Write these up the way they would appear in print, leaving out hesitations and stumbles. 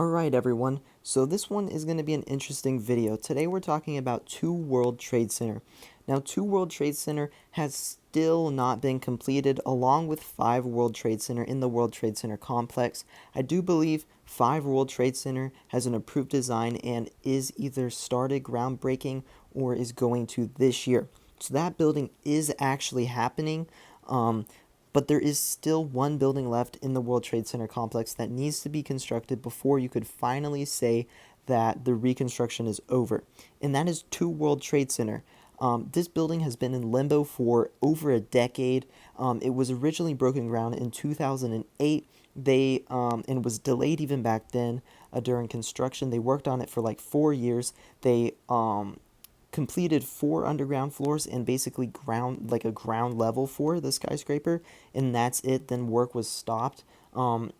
Alright everyone, so this one is going to be an interesting video. Today we're talking about 2 World Trade Center. Now 2 World Trade Center has still not been completed along with 5 World Trade Center in the World Trade Center complex. I do believe 5 World Trade Center has an approved design and is either started groundbreaking or is going to this year. So that building is actually happening. But there is still one building left in the World Trade Center complex that needs to be constructed before you could finally say that the reconstruction is over, and that is 2 World Trade Center. This building has been in limbo for over a decade. It was originally broken ground in 2008. And was delayed even back then during construction. They worked on it for like 4 years. They completed 4 underground floors and basically a ground level for the skyscraper, and that's it. Then work was stopped,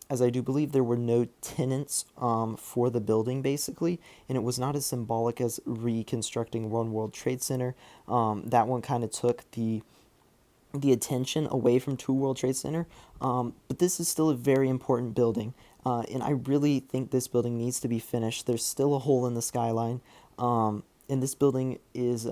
as I do believe there were no tenants for the building basically, and it was not as symbolic as reconstructing One World Trade Center. That one kind of took the attention away from 2 World Trade Center, but this is still a very important building, and I really think this building needs to be finished. There's still a hole in the skyline, and this building is,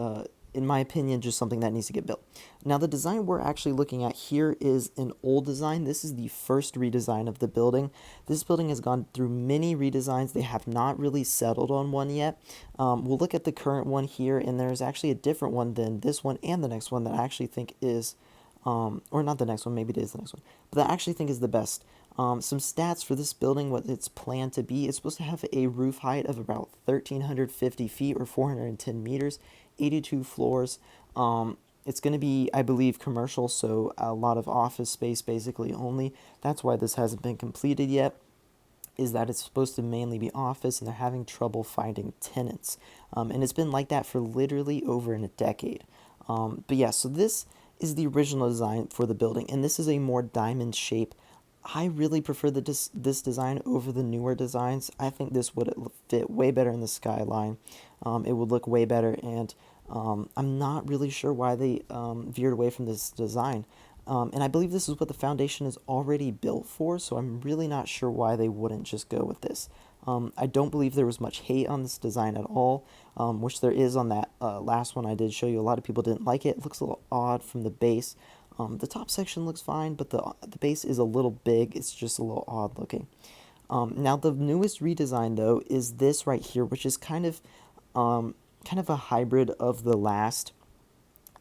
in my opinion, just something that needs to get built. Now, the design we're actually looking at here is an old design. This is the first redesign of the building. This building has gone through many redesigns. They have not really settled on one yet. We'll look at the current one here, and there's actually a different one than this one and the next one that I actually think is, or not the next one, maybe it is the next one, but that I actually think is the best. Some stats for this building, what it's planned to be. It's supposed to have a roof height of about 1,350 feet or 410 meters, 82 floors. It's going to be, I believe, commercial, so a lot of office space basically only. That's why this hasn't been completed yet, is that it's supposed to mainly be office, and they're having trouble finding tenants. And it's been like that for literally over a decade. But yeah, so this is the original design for the building, and this is a more diamond shape. I really prefer this design over the newer designs. I think this would fit way better in the skyline. It would look way better, and I'm not really sure why they veered away from this design. And I believe this is what the foundation is already built for, so I'm really not sure why they wouldn't just go with this. I don't believe there was much hate on this design at all, which there is on that last one I did show you. A lot of people didn't like it. It looks a little odd from the base. The top section looks fine, but the base is a little big. It's just a little odd looking. Now the newest redesign though is this right here, which is kind of a hybrid of the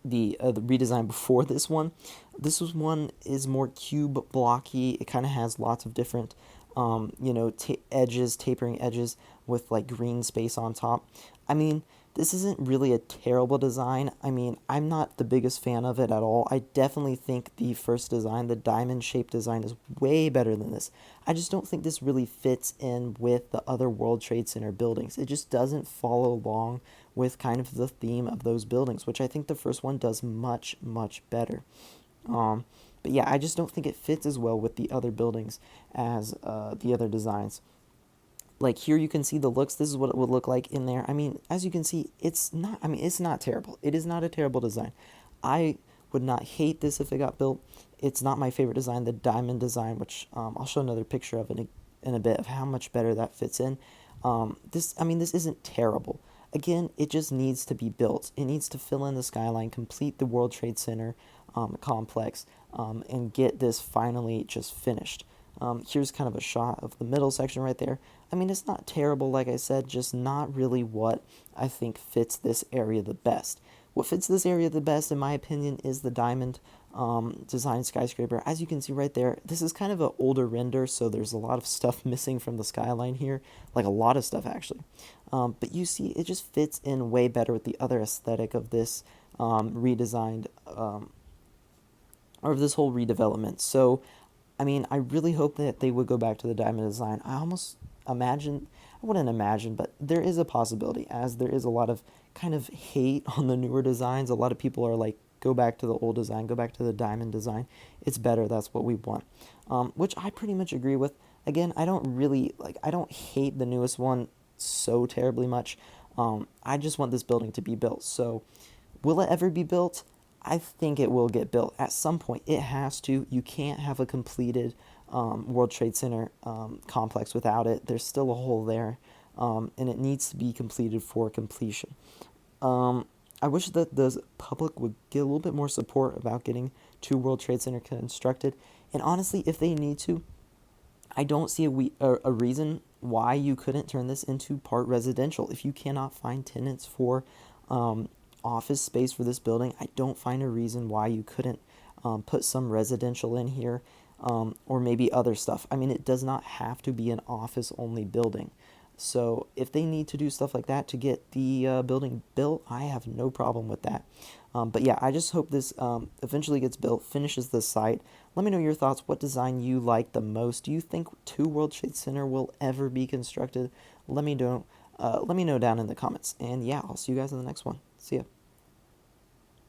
redesign before this one. This one is more cube blocky. It kind of has lots of different tapering edges with like green space on top. I mean, this isn't really a terrible design. I mean, I'm not the biggest fan of it at all. I definitely think the first design, the diamond-shaped design, is way better than this. I just don't think this really fits in with the other World Trade Center buildings. It just doesn't follow along with kind of the theme of those buildings, which I think the first one does much, much better. But yeah, I just don't think it fits as well with the other buildings as the other designs. Like here you can see the looks. This is what it would look like in there. I mean, as you can see, it's not terrible. It is not a terrible design. I would not hate this if it got built. It's not my favorite design, the diamond design, which I'll show another picture of in a bit of how much better that fits in. This isn't terrible. Again, it just needs to be built. It needs to fill in the skyline, complete the World Trade Center complex, and get this finally just finished. Here's kind of a shot of the middle section right there. I mean, it's not terrible, like I said, just not really what I think fits this area the best. What fits this area the best, in my opinion, is the diamond design skyscraper. As you can see right there, this is kind of an older render, so there's a lot of stuff missing from the skyline here, like a lot of stuff actually. But you see, it just fits in way better with the other aesthetic of this redesigned, or of this whole redevelopment. So I mean, I really hope that they would go back to the diamond design. I wouldn't imagine, but there is a possibility, as there is a lot of kind of hate on the newer designs. A lot of people are like, go back to the old design, go back to the diamond design. It's better, that's what we want. Which I pretty much agree with. Again, I don't hate the newest one so terribly much. I just want this building to be built. So, will it ever be built? I think it will get built at some point. It has to. You can't have a completed World Trade Center complex without it. There's still a hole there, and it needs to be completed for completion. I wish that the public would get a little bit more support about getting 2 World Trade Center constructed. And honestly, if they need to, I don't see a reason why you couldn't turn this into part residential. If you cannot find tenants for office space for this building, I don't find a reason why you couldn't put some residential in here, or maybe other stuff. I mean, it does not have to be an office-only building. So if they need to do stuff like that to get the building built, I have no problem with that. But yeah, I just hope this eventually gets built, finishes the site. Let me know your thoughts. What design you like the most? Do you think 2 World Trade Center will ever be constructed? Let me know. Let me know down in the comments. And yeah, I'll see you guys in the next one. See ya.